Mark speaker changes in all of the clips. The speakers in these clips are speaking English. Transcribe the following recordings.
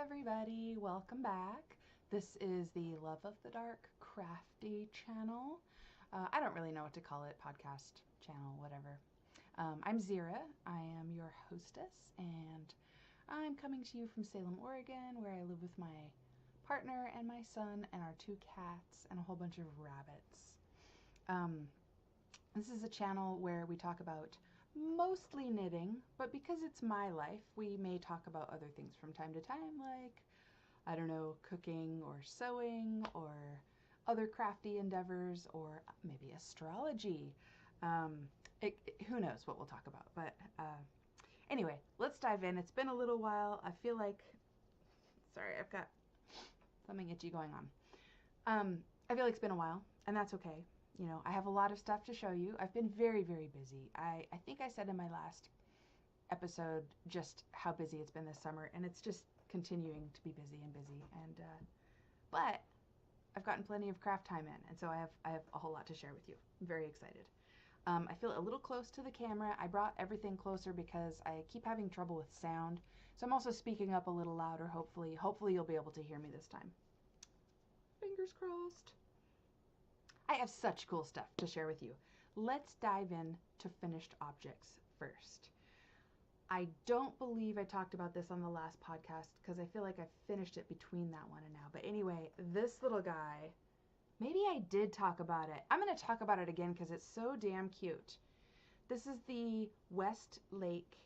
Speaker 1: everybody, welcome back. This is the Love of the Dark Crafty channel. I don't really know what to call it, podcast, channel, whatever. I'm Zira, I am your hostess, and I'm coming to you from Salem, Oregon, where I live with my partner and my son and our 2 cats and a whole bunch of rabbits. This is a channel where we talk about mostly knitting, but because it's my life, we may talk about other things from time to time, like, I don't know, cooking or sewing or other crafty endeavors or maybe astrology. Who knows what we'll talk about, but anyway, let's dive in. It's been a little while. I feel like, sorry, I've got something itchy going on. I feel like it's been a while, and that's okay. You know, I have a lot of stuff to show you. I've been very, very busy. I think I said in my last episode just how busy it's been this summer, and it's just continuing to be busy and busy. And but I've gotten plenty of craft time in, and so I have a whole lot to share with you. I'm very excited. I feel a little close to the camera. I brought everything closer because I keep having trouble with sound, so I'm also speaking up a little louder. Hopefully you'll be able to hear me this time. Fingers crossed. I have such cool stuff to share with you. Let's dive in to finished objects first. I don't believe I talked about this on the last podcast because I feel like I finished it between that one and now. But anyway, this little guy, maybe I did talk about it. I'm going to talk about it again because it's so damn cute. This is the Westlake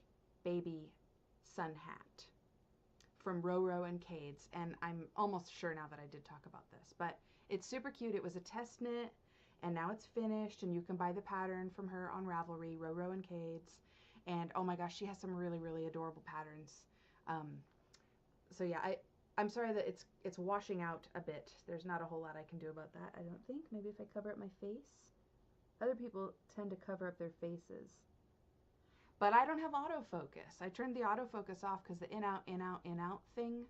Speaker 1: Baby Sun Hat from Roro and Cade's, and I'm almost sure now that I did talk about this, but it's super cute. It was a test knit, and now it's finished, and you can buy the pattern from her on Ravelry, Roro and Cade's, and oh my gosh, she has some really, really adorable patterns. So yeah, I'm sorry that it's washing out a bit. There's not a whole lot I can do about that, I don't think. Maybe if I cover up my face. Other people tend to cover up their faces. But I don't have autofocus. I turned the autofocus off because the in, out, in, out, in, out thing,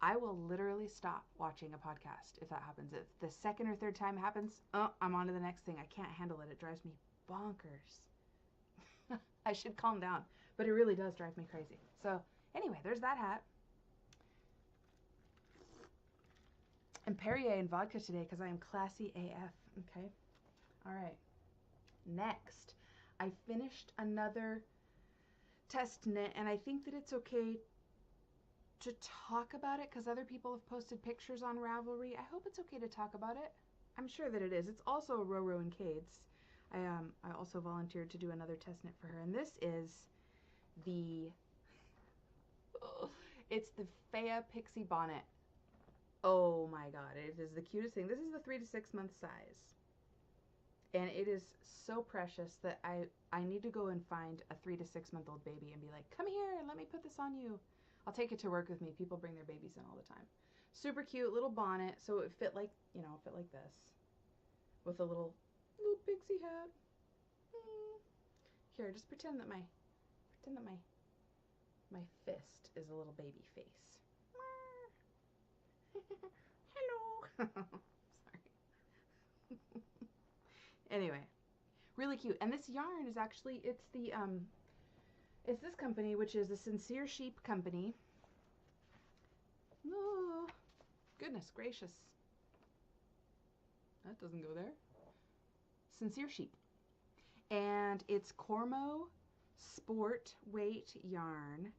Speaker 1: I will literally stop watching a podcast if that happens. If the second or third time it happens, I'm on to the next thing. I can't handle it. It drives me bonkers. I should calm down, but it really does drive me crazy. So anyway, there's that hat. And Perrier and vodka today because I am classy AF. Okay. All right. Next, I finished another test knit, and I think that it's okay to talk about it because other people have posted pictures on Ravelry. I hope it's okay to talk about it. I'm sure that it is. It's also Roro and Cade's. I also volunteered to do another test knit for her, and this is the it's the Faya Pixie Bonnet. Oh my god, it is the cutest thing. This is the 3 to 6 month size. And it is so precious that I need to go and find a 3 to 6 month old baby and be like, come here and let me put this on you. I'll take it to work with me. People bring their babies in all the time. Super cute little bonnet. So it fit like, you know, fit like this with a little pixie hat. Here, just pretend that my fist is a little baby face. Hello. Sorry. Anyway, really cute. And this yarn is actually, it's this company, which is the Sincere Sheep Company. Oh, goodness gracious. That doesn't go there. Sincere Sheep. And it's Cormo Sport Weight yarn.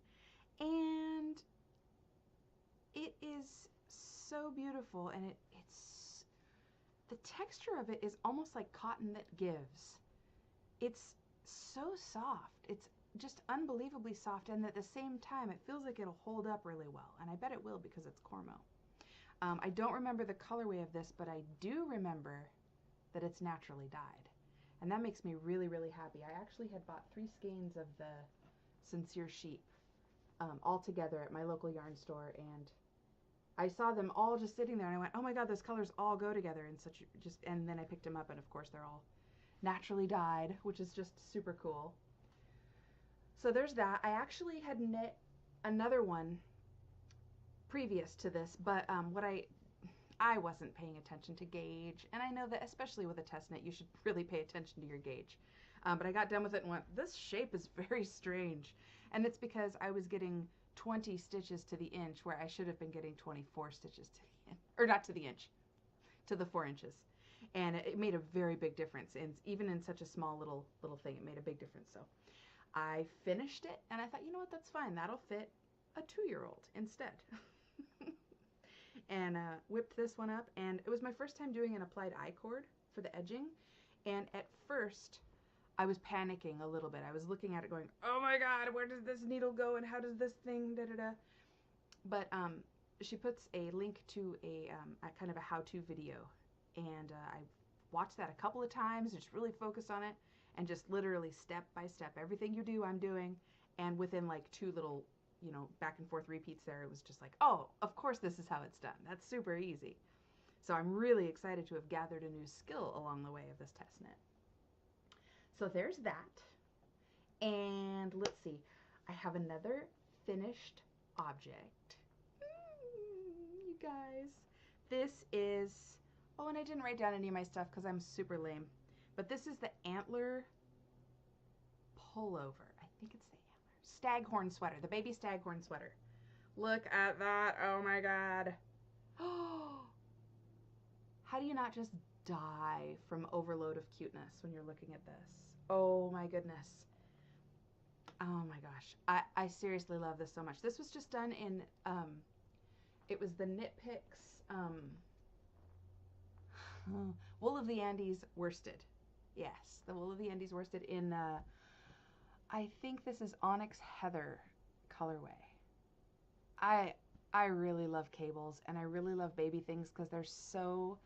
Speaker 1: And it is so beautiful, and it's the texture of it is almost like cotton that gives. It's so soft. It's just unbelievably soft, and at the same time it feels like it'll hold up really well, and I bet it will because it's Cormo. I don't remember the colorway of this, but I do remember that it's naturally dyed, and that makes me really, really happy. I actually had bought 3 skeins of the Sincere Sheep all together at my local yarn store, and I saw them all just sitting there, and I went, oh my god, those colors all go together in such just, and then I picked them up, and of course they're all naturally dyed, which is just super cool. So there's that. I actually had knit another one previous to this, but what I wasn't paying attention to gauge, and I know that especially with a test knit you should really pay attention to your gauge, but I got done with it and went, this shape is very strange, And it's because I was getting 20 stitches to the inch where I should have been getting 24 stitches to the inch, or not to the inch, to the 4 inches. And it made a very big difference. And even in such a small little thing, it made a big difference. So I finished it and I thought, you know what, that's fine. That'll fit a 2-year-old instead. And whipped this one up. And it was my first time doing an applied I-cord for the edging. And at first, I was panicking a little bit. I was looking at it going, oh my God, where does this needle go and how does this thing, da-da-da. But she puts a link to a kind of a how-to video. And I watched that a couple of times, just really focused on it, and just literally step by step, everything you do, I'm doing. And within like 2 little, you know, back and forth repeats there, it was just like, oh, of course this is how it's done. That's super easy. So I'm really excited to have gathered a new skill along the way of this test knit. So there's that. And let's see, I have another finished object. You guys, this is, oh, and I didn't write down any of my stuff because I'm super lame, but this is the antler pullover. I think it's the antler staghorn sweater, the baby staghorn sweater. Look at that. Oh my God. Oh, how do you not just die from overload of cuteness when you're looking at this? Oh my goodness. Oh my gosh. I seriously love this so much. This was just done in, it was the Knit Picks, Wool of the Andes worsted. Yes, the Wool of the Andes worsted in, I think this is Onyx Heather colorway. I really love cables, and I really love baby things because they're so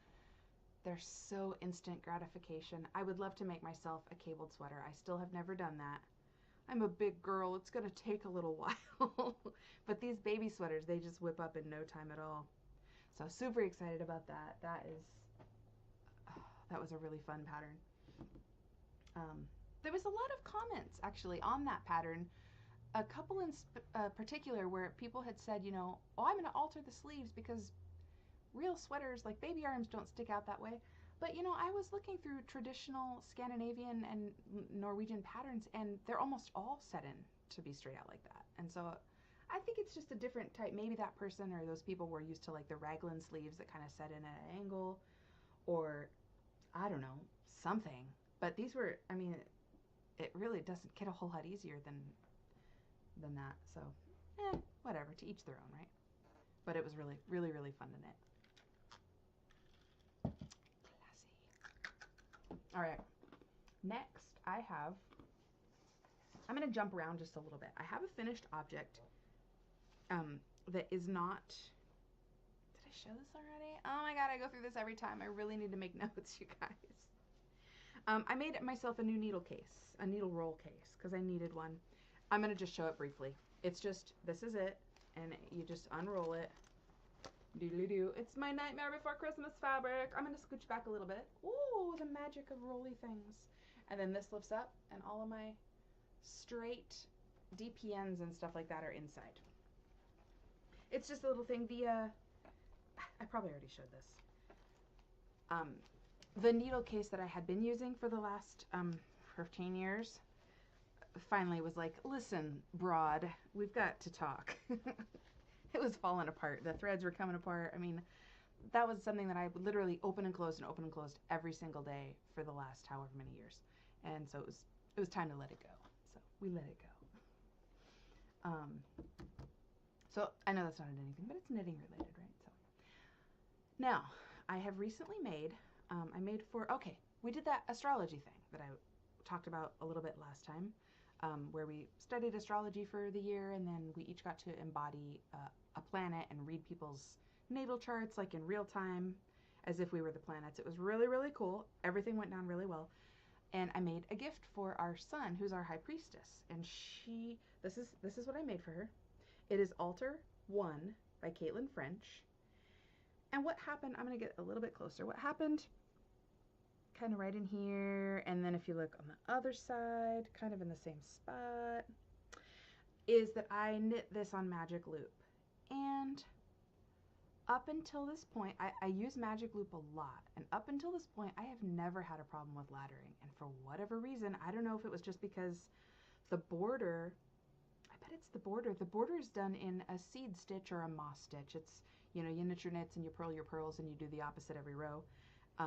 Speaker 1: instant gratification. I would love to make myself a cabled sweater. I still have never done that. I'm a big girl. It's going to take a little while. But these baby sweaters, they just whip up in no time at all. So super excited about that. That was a really fun pattern. There was a lot of comments actually on that pattern. A couple in particular where people had said, you know, oh, I'm going to alter the sleeves because real sweaters, like baby arms, don't stick out that way. But, you know, I was looking through traditional Scandinavian and Norwegian patterns, and they're almost all set in to be straight out like that. And so I think it's just a different type. Maybe that person or those people were used to like the raglan sleeves that kind of set in at an angle, or I don't know, something. But these were, I mean, it really doesn't get a whole lot easier than that. So, whatever, to each their own, right? But it was really, really, really fun to knit. All right, next I'm going to jump around just a little bit. I have a finished object that is not, did I show this already? Oh my God, I go through this every time. I really need to make notes, you guys. I made myself a new needle case, a needle roll case, because I needed one. I'm going to just show it briefly. It's just, this is it, and you just unroll it. Doodly-doo. It's my Nightmare Before Christmas fabric. I'm going to scooch back a little bit. Ooh, the magic of rolly things. And then this lifts up, and all of my straight DPNs and stuff like that are inside. It's just a little thing. I probably already showed this. The needle case that I had been using for the last 15 years finally was like, listen, broad, we've got to talk. It was falling apart. The threads were coming apart. I mean, that was something that I would literally open and close every single day for the last however many years. And so it was time to let it go. So we let it go. So I know that's not anything, but it's knitting related, right? So now I have recently made, we did that astrology thing that I talked about a little bit last time, where we studied astrology for the year, and then we each got to embody a planet and read people's natal charts like in real time as if we were the planets. It was really, really cool. Everything went down really well. And I made a gift for our son, who's our high priestess. And this is what I made for her. It is Altar 1 by Caitlin French. And what happened, I'm going to get a little bit closer. What happened kind of right in here, and then if you look on the other side, kind of in the same spot, is that I knit this on Magic Loop. And up until this point, I use Magic Loop a lot, and up until this point, I have never had a problem with laddering. And for whatever reason, I don't know if it was just because the border, I it's the border. The border is done in a seed stitch or a moss stitch. It's, you know, you knit your knits and you purl your purls and you do the opposite every row,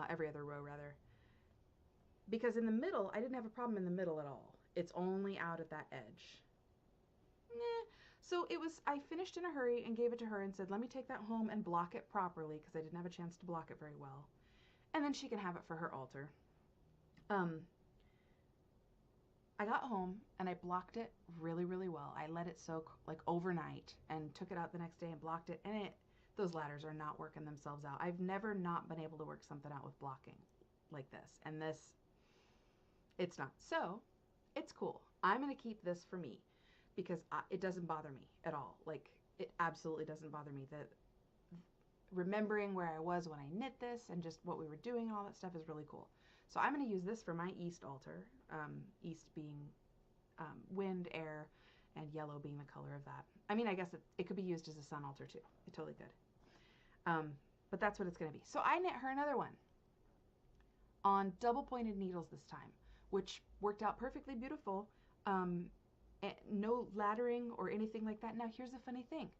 Speaker 1: every other row rather. Because in the middle, I didn't have a problem in the middle at all. It's only out at that edge. So it was, I finished in a hurry and gave it to her and said, let me take that home and block it properly because I didn't have a chance to block it very well. And then she can have it for her altar. I got home and I blocked it really, really well. I let it soak like overnight and took it out the next day and blocked it. And those ladders are not working themselves out. I've never not been able to work something out with blocking like this. And this, it's not. So it's cool. I'm going to keep this for me because it doesn't bother me at all. Like, it absolutely doesn't bother me. Remembering where I was when I knit this and just what we were doing and all that stuff is really cool. So I'm going to use this for my east altar, east being wind, air, and yellow being the color of that. I mean, I guess it could be used as a sun altar too. It totally could. But that's what it's going to be. So I knit her another one on double pointed needles this time, which worked out perfectly beautiful. No laddering or anything like that. Now here's the funny thing.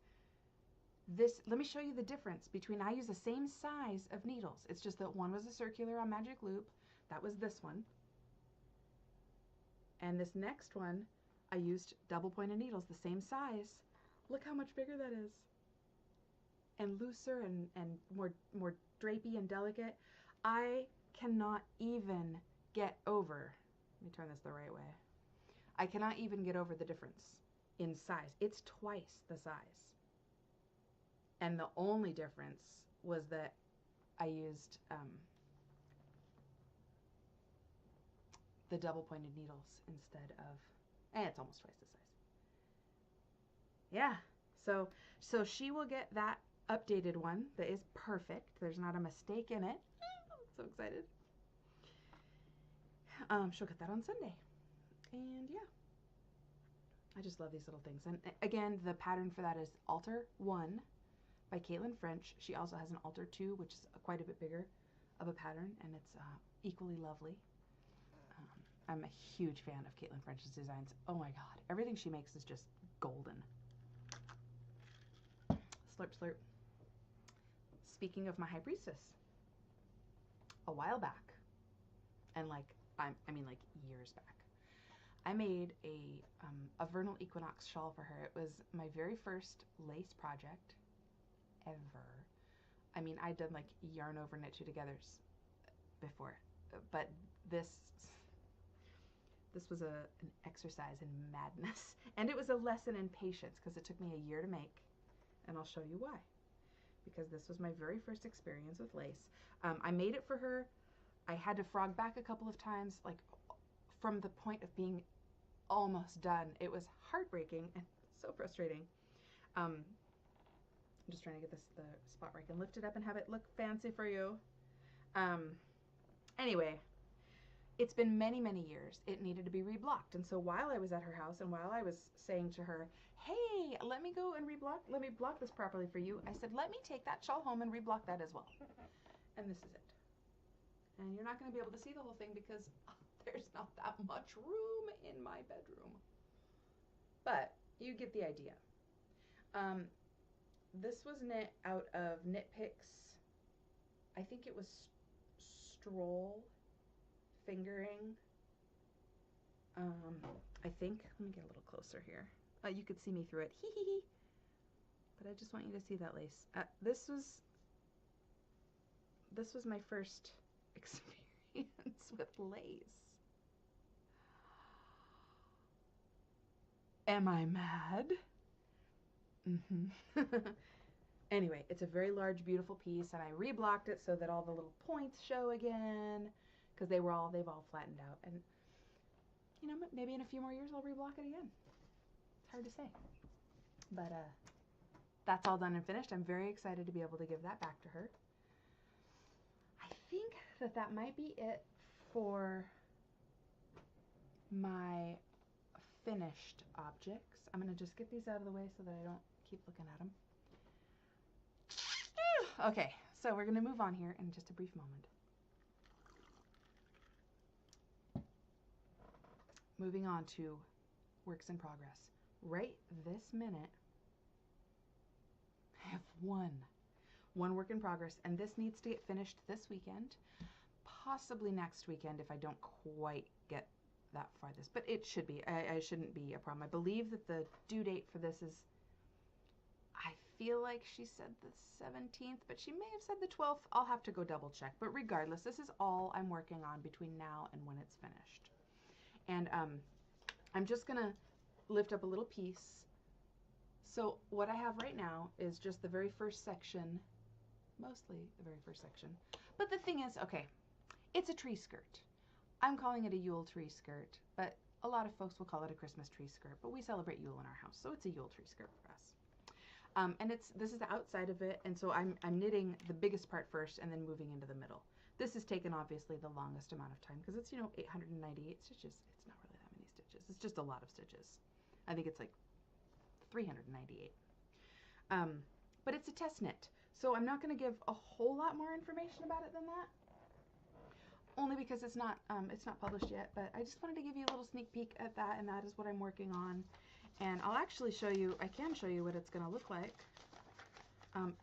Speaker 1: Let me show you the difference between, I use the same size of needles. It's just that one was a circular on Magic Loop. That was this one. And this next one, I used double pointed needles, the same size. Look how much bigger that is. And looser and more drapey and delicate. I cannot even get over, let me turn this the right way. I cannot even get over the difference in size. It's twice the size. And the only difference was that I used the double pointed needles instead of, it's almost twice the size. Yeah, so she will get that updated one that is perfect. There's not a mistake in it. I'm so excited. She'll get that on Sunday. And yeah, I just love these little things. And again, the pattern for that is Altar 1 by Caitlin French. She also has an Altar 2, which is quite a bit bigger of a pattern, and it's equally lovely. I'm a huge fan of Caitlin French's designs. Oh my god, everything she makes is just golden. Slurp, slurp. Speaking of my High Priestess, a while back, and like, I mean like years back, I made a vernal equinox shawl for her. It was my very first lace project ever. I mean, I'd done like yarn over knit two togethers before, but this was an exercise in madness, and it was a lesson in patience because it took me a year to make, and I'll show you why. Because this was my very first experience with lace. I made it for her. I had to frog back a couple of times, like from the point of being almost done. It was heartbreaking and so frustrating. I'm just trying to get the spot where I can lift it up and have it look fancy for you. Anyway, it's been many, many years. It needed to be reblocked. And so while I was at her house and while I was saying to her, hey, let me go and let me block this properly for you, I said, let me take that shawl home and reblock that as well. And this is it. And you're not going to be able to see the whole thing because there's not that much room in my bedroom. But you get the idea. This was knit out of Knit Picks. I think it was Stroll fingering. I think, let me get a little closer here. You could see me through it. Hee hee hee. But I just want you to see that lace. This was my first experience with lace. Am I mad? Anyway, it's a very large, beautiful piece, and I reblocked it so that all the little points show again, because they've all flattened out. And you know, maybe in a few more years I'll reblock it again. It's hard to say. But that's all done and finished. I'm very excited to be able to give that back to her. I think that might be it for my finished objects. I'm going to just get these out of the way so that I don't keep looking at them. Okay, so we're going to move on here in just a brief moment. Moving on to works in progress. right this minute, I have one work in progress, and this needs to get finished this weekend, possibly next weekend if I don't quite get that far this, but it should be. I shouldn't be a problem. I believe that the due date for this is, I feel like she said the 17th, but she may have said the 12th. I'll have to go double check, but regardless, this is all I'm working on between now and when it's finished. And I'm just gonna lift up a little piece. So what I have right now is just the very first section, mostly the very first section. But the thing is, okay, it's a tree skirt. I'm calling it a Yule tree skirt, but a lot of folks will call it a Christmas tree skirt, but we celebrate Yule in our house, so it's a Yule tree skirt for us. And this is the outside of it, and so I'm knitting the biggest part first and then moving into the middle. This has taken obviously the longest amount of time because it's, 898 stitches. It's not really that many stitches. It's just a lot of stitches. I think it's like 398. But it's a test knit, so I'm not going to give a whole lot more information about it than that. Only because it's not published yet, but I just wanted to give you a little sneak peek at that, and that is what I'm working on. And I'll actually show you, I can show you what it's going to look like.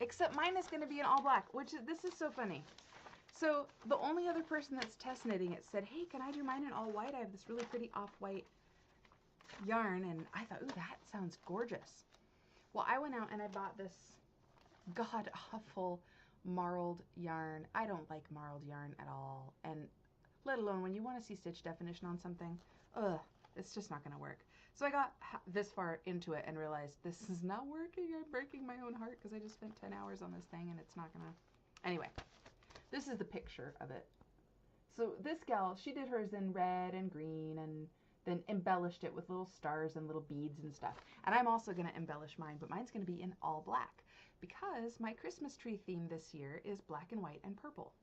Speaker 1: Except mine is going to be in all black, this is so funny. So the only other person that's test knitting it said, hey, can I do mine in all white? I have this really pretty off-white yarn, and I thought, ooh, that sounds gorgeous. Well, I went out and I bought this god-awful marled yarn. I don't like marled yarn at all, and let alone when you want to see stitch definition on something, it's just not going to work. So I got this far into it and realized this is not working. I'm breaking my own heart because I just spent 10 hours on this thing and it's not going to... Anyway, this is the picture of it. So this gal, she did hers in red and green and then embellished it with little stars and little beads and stuff. And I'm also going to embellish mine, but mine's going to be in all black because my Christmas tree theme this year is black and white and purple.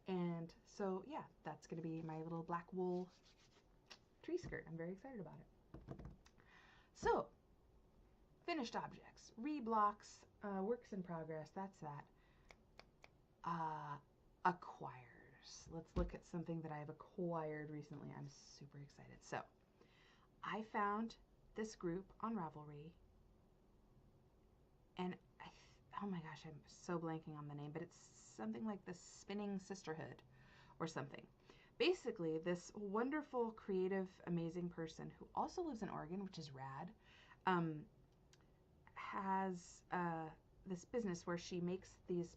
Speaker 1: And so, yeah, that's going to be my little black wool tree skirt. I'm very excited about it. So, finished objects, reblocks, works in progress, that's that. Acquires. Let's look at something that I've acquired recently. I'm super excited. So, I found this group on Ravelry, and oh my gosh, I'm so blanking on the name, but it's something like the Spinning Sisterhood or something. Basically, this wonderful, creative, amazing person who also lives in Oregon, which is rad, has this business where she makes these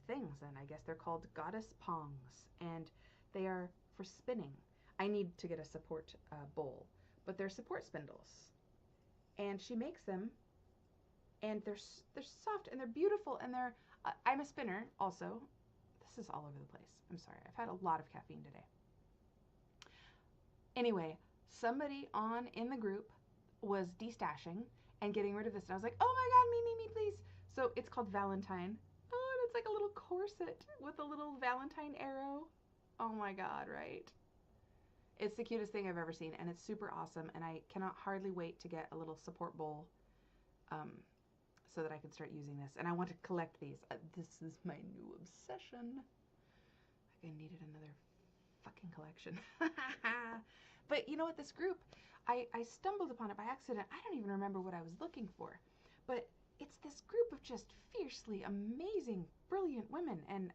Speaker 1: things, and I guess they're called goddess pongs, and they are for spinning. I need to get a support bowl, but they're support spindles, and she makes them, and they're soft and they're beautiful, and they're I'm a spinner also. This is all over the place. I'm sorry. I've had a lot of caffeine today. Anyway, somebody in the group was destashing and getting rid of this, and I was like, oh my god, me, please. So it's called Valentine. Oh, and it's like a little corset with a little Valentine arrow. Oh my god, right? It's the cutest thing I've ever seen, and it's super awesome, and I cannot hardly wait to get a little support bowl so that I can start using this. And I want to collect these. This is my new obsession. I needed another fucking collection. But you know what, this group, I stumbled upon it by accident. I don't even remember what I was looking for. But it's this group of just fiercely amazing, brilliant women. And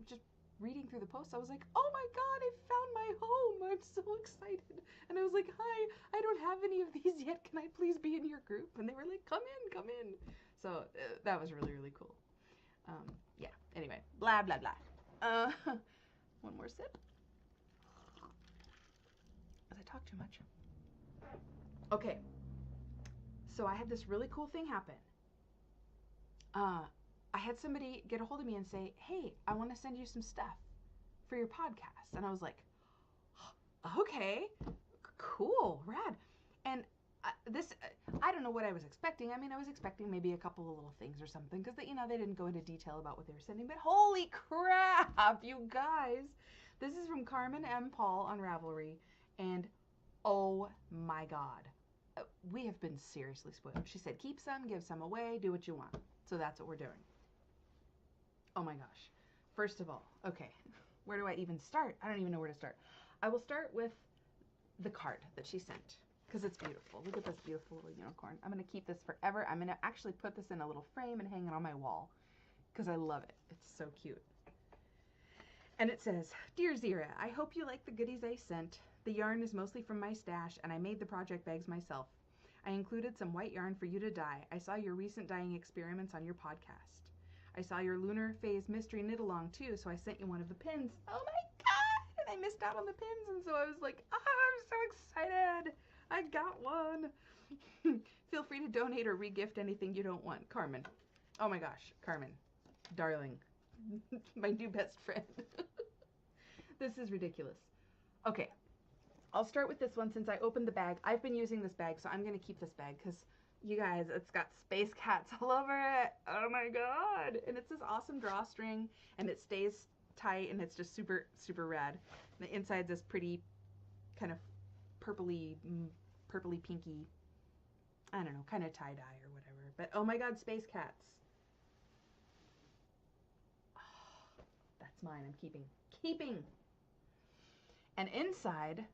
Speaker 1: just reading through the posts, I was like, oh my god, I found my home. I'm so excited. And I was like, hi, I don't have any of these yet. Can I please be in your group? And they were like, come in. So that was really, really cool. Yeah, anyway, blah, blah, blah. One more sip. As I talk too much. Okay, so I had this really cool thing happen. I had somebody get a hold of me and say, hey, I want to send you some stuff for your podcast. And I was like, okay, cool, rad. And I don't know what I was expecting. I mean, I was expecting maybe a couple of little things or something because, they didn't go into detail about what they were sending. But holy crap, you guys. This is from Carmen M. Paul on Ravelry. And oh my god, we have been seriously spoiled. She said, keep some, give some away, do what you want. So that's what we're doing. Oh my gosh. First of all, okay, where do I even start? I don't even know where to start. I will start with the card that she sent. because it's beautiful. Look at this beautiful little unicorn. I'm going to keep this forever. I'm going to actually put this in a little frame and hang it on my wall because I love it. It's so cute. And it says, Dear Zira, I hope you like the goodies I sent. The yarn is mostly from my stash, and I made the project bags myself. I included some white yarn for you to dye. I saw your recent dyeing experiments on your podcast. I saw your lunar phase mystery knit along too, so I sent you one of the pins. Oh my god! And I missed out on the pins, and so I was like, I'm so excited! I got one! Feel free to donate or regift anything you don't want. Carmen. Oh my gosh, Carmen. Darling. My new best friend. This is ridiculous. Okay. I'll start with this one since I opened the bag. I've been using this bag, so I'm going to keep this bag because, you guys, it's got space cats all over it. Oh my god. And it's this awesome drawstring, and it stays tight, and it's just super, super rad. And the inside's this pretty kind of purpley pinky, I don't know, kind of tie-dye or whatever. But oh my god, space cats. Oh, that's mine. I'm keeping. And inside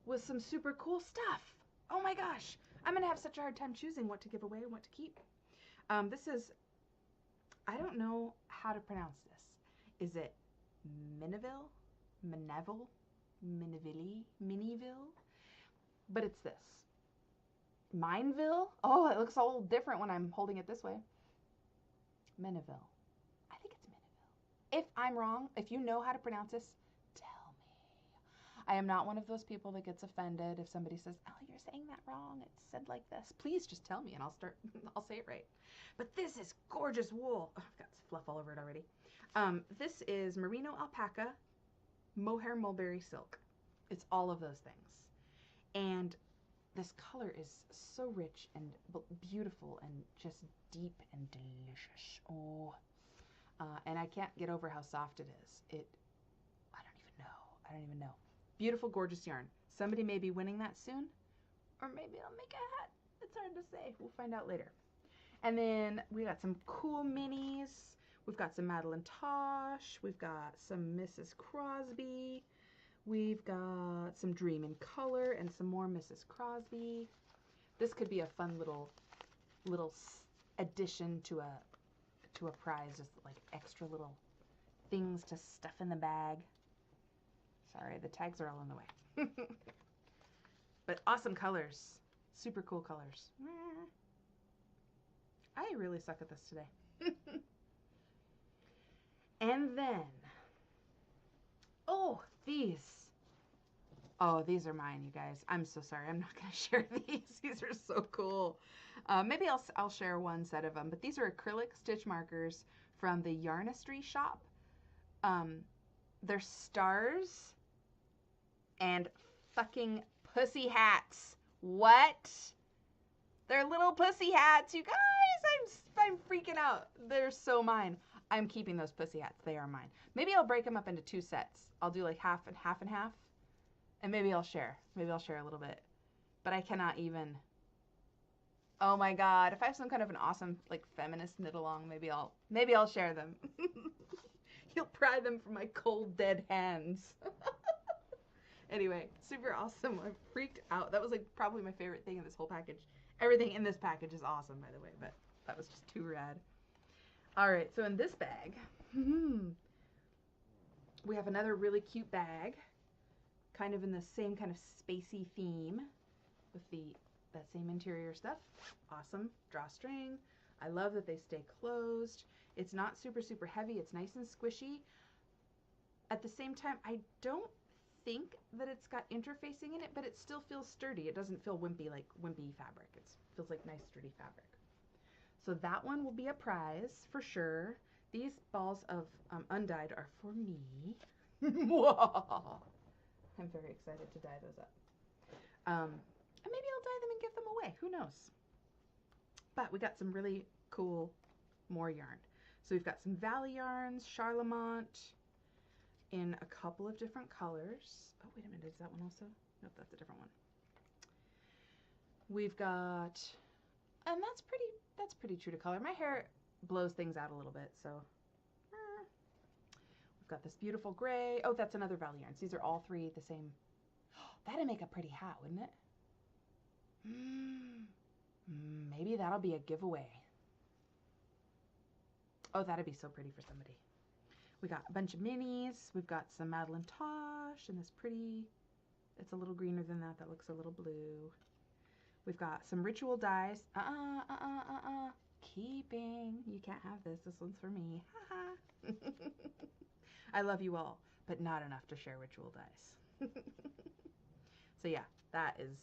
Speaker 1: with some super cool stuff. Oh my gosh. I'm going to have such a hard time choosing what to give away and what to keep. This is, I don't know how to pronounce this. Is it Miniville? Miniville? But it's this. Mineville? Oh, it looks a little different when I'm holding it this way. Miniville. I think it's Miniville. If I'm wrong, if you know how to pronounce this, I am not one of those people that gets offended if somebody says, oh, you're saying that wrong. It's said like this. Please just tell me and I'll say it right. But this is gorgeous wool. Oh, I've got fluff all over it already. This is merino alpaca, mohair mulberry silk. It's all of those things. And this color is so rich and beautiful and just deep and delicious. Oh, and I can't get over how soft it is. I don't even know. Beautiful, gorgeous yarn. Somebody may be winning that soon, or maybe I'll make a hat. It's hard to say. We'll find out later. And then we got some cool minis. We've got some Madeline Tosh. We've got some Mrs. Crosby. We've got some Dream in Color and some more Mrs. Crosby. This could be a fun little addition to a prize, just like extra little things to stuff in the bag. Sorry, the tags are all in the way. But awesome colors. Super cool colors. I really suck at this today. And then, oh, these. Oh, these are mine, you guys. I'm so sorry. I'm not going to share these. These are so cool. Maybe I'll share one set of them. But these are acrylic stitch markers from the Yarnistry shop. They're stars and fucking pussy hats. What? They're little pussy hats, you guys. I'm freaking out. They're so mine. I'm keeping those pussy hats. They are mine. Maybe I'll break them up into 2 sets. I'll do like half and half and half. And maybe I'll share. Maybe I'll share a little bit. But I cannot even. Oh my god. If I have some kind of an awesome like feminist knit along, maybe I'll share them. You'll pry them from my cold dead hands. Anyway, super awesome. I'm freaked out. That was like probably my favorite thing in this whole package. Everything in this package is awesome, by the way, but that was just too rad. All right, so in this bag, we have another really cute bag, kind of in the same kind of spacey theme with that same interior stuff. Awesome drawstring. I love that they stay closed. It's not super, super heavy. It's nice and squishy. At the same time, I don't think that it's got interfacing in it, but it still feels sturdy. It doesn't feel wimpy like wimpy fabric. It feels like nice sturdy fabric. So that one will be a prize for sure. These balls of undyed are for me. I'm very excited to dye those up. And maybe I'll dye them and give them away. Who knows? But we got some really cool more yarn. So we've got some Valley yarns, Charlemont, in a couple of different colors. Oh, wait a minute, is that one also? Nope, that's a different one. We've got, and that's pretty true to color. My hair blows things out a little bit, so. We've got this beautiful gray. Oh, that's another Valley yarns. These are all 3 the same. That'd make a pretty hat, wouldn't it? Maybe that'll be a giveaway. Oh, that'd be so pretty for somebody. We got a bunch of minis. We've got some Madeline Tosh and this pretty, it's a little greener than that. That looks a little blue. We've got some ritual dies. Keeping. You can't have this. This one's for me. I love you all, but not enough to share ritual dies. So yeah, that is...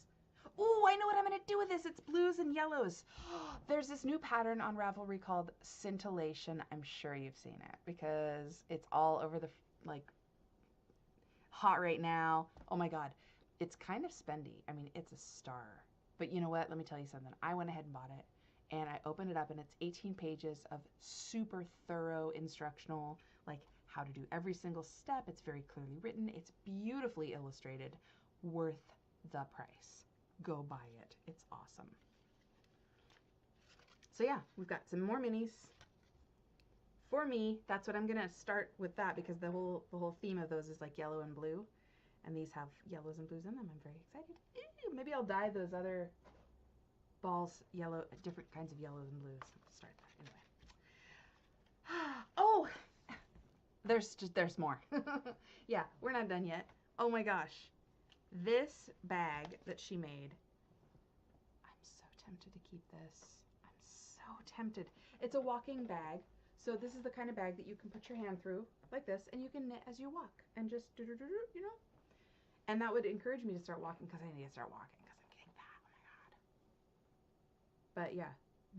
Speaker 1: Ooh, I know what I'm going to do with this. It's blues and yellows. There's this new pattern on Ravelry called Scintillation. I'm sure you've seen it because it's all over the, like, hot right now. Oh my God. It's kind of spendy. I mean, it's a star. But you know what? Let me tell you something. I went ahead and bought it and I opened it up and it's 18 pages of super thorough instructional, like how to do every single step. It's very clearly written. It's beautifully illustrated. Worth the price. Go buy it. It's awesome. So yeah, we've got some more minis. For me, that's what I'm gonna start with, that because the whole theme of those is like yellow and blue, and these have yellows and blues in them. I'm very excited. Ew, maybe I'll dye those other balls yellow, different kinds of yellows and blues. Start that anyway. Oh, there's more. Yeah, we're not done yet. Oh my gosh, this bag that she made. I'm so tempted to keep this. I'm so tempted. It's a walking bag. So this is the kind of bag that you can put your hand through like this, and you can knit as you walk, and just you know. And that would encourage me to start walking because I need to start walking because I'm getting fat. Oh my God. But yeah,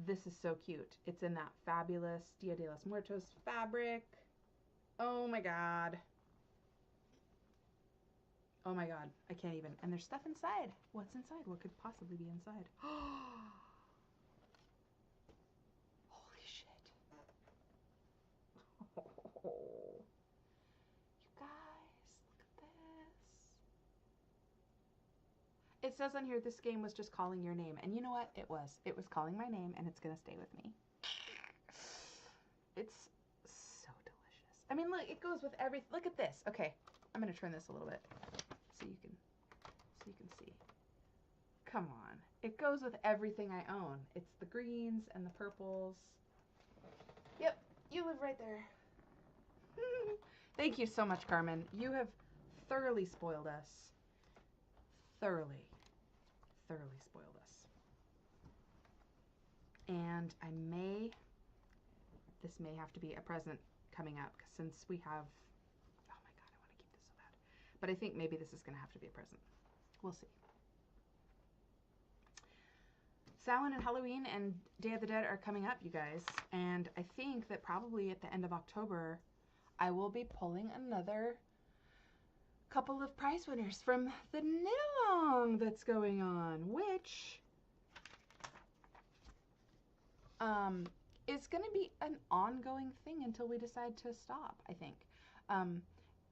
Speaker 1: this is so cute. It's in that fabulous Dia de los Muertos fabric. Oh my God. Oh my God. I can't even. And there's stuff inside. What's inside? What could possibly be inside? Holy shit. Oh. You guys, look at this. It says on here, this game was just calling your name. And you know what? It was. It was calling my name, and it's going to stay with me. It's so delicious. I mean, look, it goes with everything. Look at this. Okay, I'm going to turn this a little bit so you can see. Come on. It goes with everything I own. It's the greens and the purples. Yep, you live right there. Thank you so much, Carmen. You have thoroughly spoiled us. Thoroughly spoiled us. And this may have to be a present coming up, since we have, oh my God, I want to keep this so bad. But I think maybe this is going to have to be a present. We'll see. Samhain and Halloween and Day of the Dead are coming up, you guys. And I think that probably at the end of October, I will be pulling another couple of prize winners from the knit-along that's going on, which is going to be an ongoing thing until we decide to stop, I think.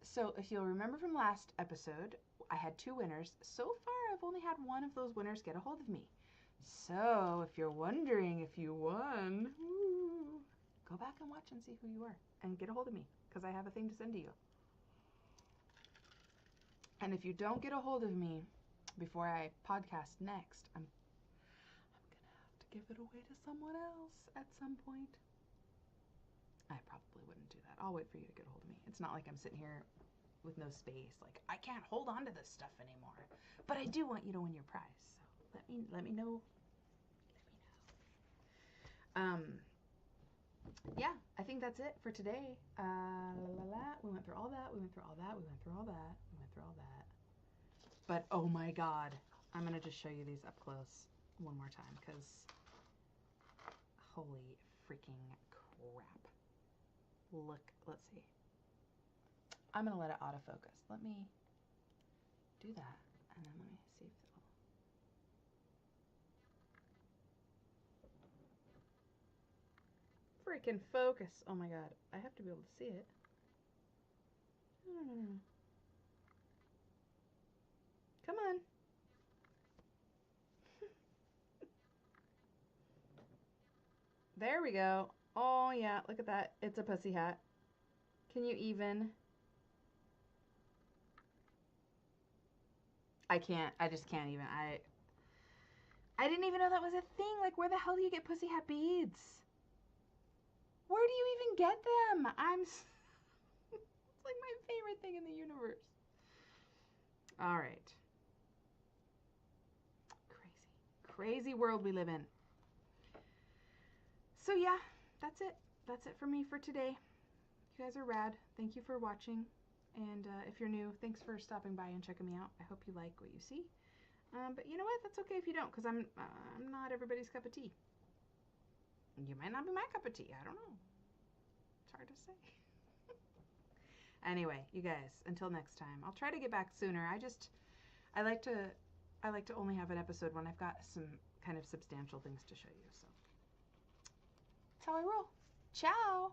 Speaker 1: So if you'll remember from last episode, I had 2 winners. So far, I've only had one of those winners get a hold of me. So if you're wondering if you won, go back and watch and see who you are and get a hold of me, because I have a thing to send to you. And if you don't get a hold of me before I podcast next, I'm gonna have to give it away to someone else at some point. I probably wouldn't do that. I'll wait for you to get a hold of me. It's not like I'm sitting here with no space, like I can't hold on to this stuff anymore. But I do want you to win your prize. So let me know. Yeah, I think that's it for today. We went through all that. We went through all that. We went through all that. We went through all that. But oh my God, I'm gonna just show you these up close one more time, because holy freaking crap. Look, let's see. I'm gonna let it autofocus. Let me do that, and then let me see if it'll freaking focus. Oh my God, I have to be able to see it. Come on. There we go. Oh yeah, look at that. It's a pussy hat. Can you even? I can't. I just can't even. I didn't even know that was a thing. Like, where the hell do you get pussy hat beads? Where do you even get them? It's like my favorite thing in the universe. All right. Crazy world we live in. So yeah, that's it. That's it for me for today. You guys are rad. Thank you for watching. And if you're new, thanks for stopping by and checking me out. I hope you like what you see. But you know what? That's okay if you don't, because I'm not everybody's cup of tea. You might not be my cup of tea. I don't know. It's hard to say. Anyway, you guys, until next time. I'll try to get back sooner. I like to only have an episode when I've got some kind of substantial things to show you. So that's how I roll. Ciao.